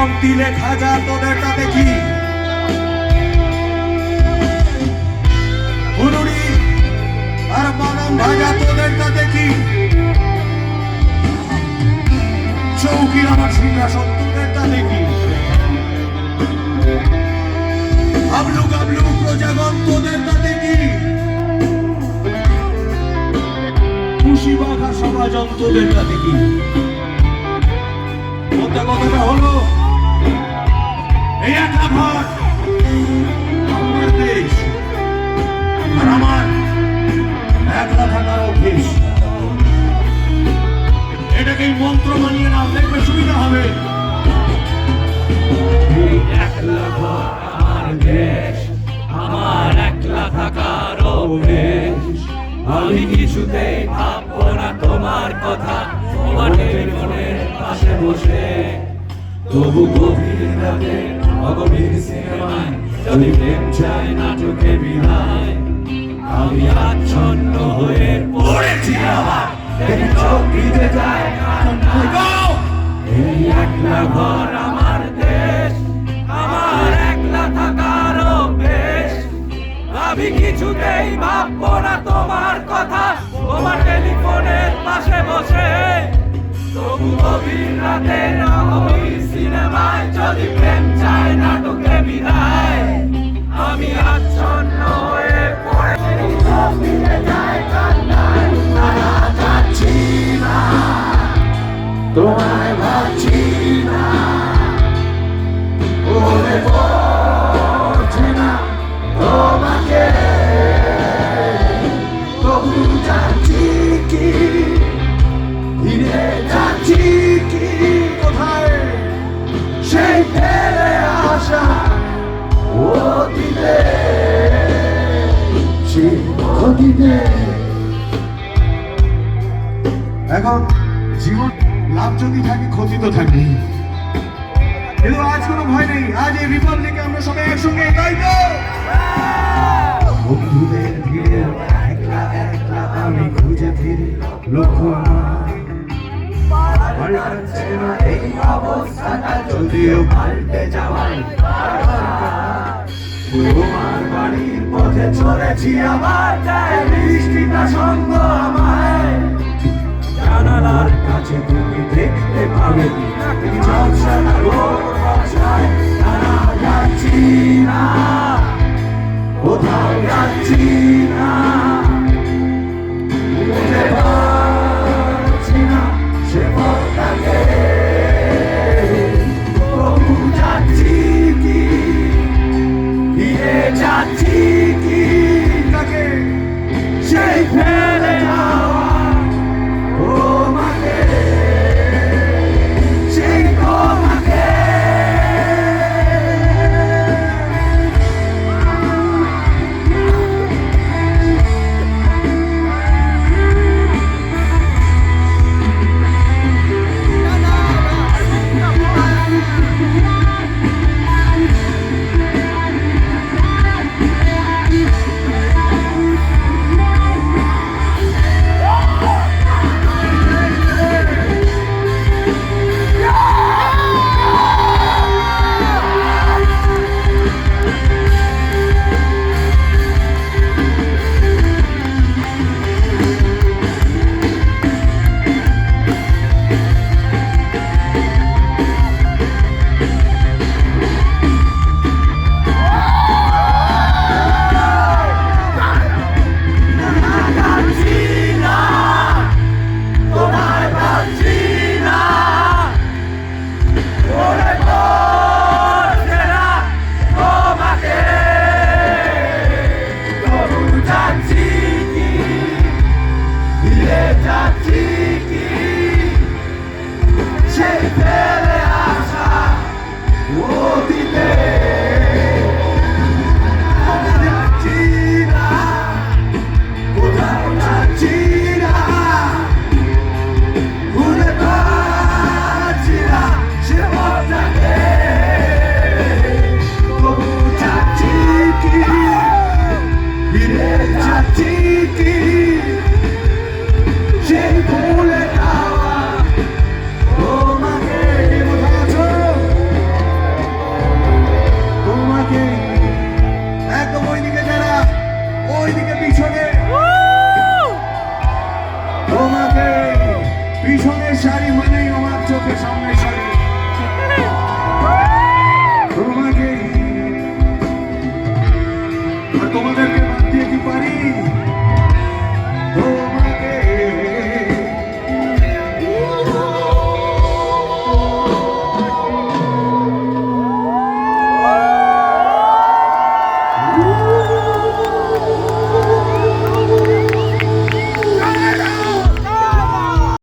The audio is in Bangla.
জীবন তিলে খাজা তোদেরটা দেখি, হুনুরি আর মানব ভাজা তোদেরটা দেখি, চৌকির আমার সিংহাসন তোদেরটা দেখি, হাবলু গাবলু প্রজাগণ তোদেরটা দেখি, খুশি বাঘা সমাজন তোদেরটা দেখি। কথাটা হলো এই একটা ভাগ আমার দেশ আর আমার একলা থাকার অভ্যেস। এটাকে মন্ত্র মানিয়ে নাও, দেখবে সুবিধা হবে। একলা ঘর আমার দেশ, আমার একলা থাকার অভ্যেস। আমি কিছুতেই ভাববো না তোমার কথা, তোমার টেলিফোনের পাশে বসে। তবু গভীর রাতে অগভীর সিনেমায় যদি প্রেম চাই নাটকে বিনায়, আমি আচ্ছন্ন হয়ে পড়েছি আবার, দেখি চোখ ভিজে যায় এই একলা ঘর আমার দেশ, আমার একলা থাকার অভ্যেস। আমি কিছুতেই ভাববো না তোমার কথা, তোমার টেলিফোনের পাশে বসে। তবু গভীর রাতে অগভীর সিনেমায় যদি প্রেম চায় নাটকে বিদায়, আমি আচ্ছন্ন হয়ে পড়েছি, চোখ ভিজে যায় কান্নায়। তারা যাচ্ছি না, তোমায় ভাবছি না, ওরে পড়ছে না তোমাকে। তবু যাচ্ছি কি, ফিরে যাচ্ছি কি, কোথায় সেই ফেলে আসা অতীতে, সেই অতীতে। এখন জীবন লাভ যদি থাকে ক্ষতি তো থাকবেই, কিন্তু আজ কোনো ভয় নেই। আজ এই রিপাবলিকে আমরা সবাই একসঙ্গে, তাই তো? বন্ধুদের ভিড়ে একলা একলা আমি খুঁজে ফিরি লক্ষ্য আমার। পাল্টাচ্ছে না এই অবস্থাটা, যদিও পাল্টে যাওয়াই তোমার বাড়ির পথে চলেছি আবার, যায় বৃষ্টিটা সঙ্গ আমায়। জানালার কাছে তুমি দেখতে পাবে ঝলসানো রোদ বর্ষায়। তারা যাচ্ছি না, কোথাও যাচ্ছি না, খুঁজে পাচ্ছি না সে পথটাকে। তবু যাচ্ছি কি, ফিরে যাচ্ছি কি, তাকে সেই ফেলে যাওয়া তোমাকে, সেই তোমাকে। শাড়ি মানে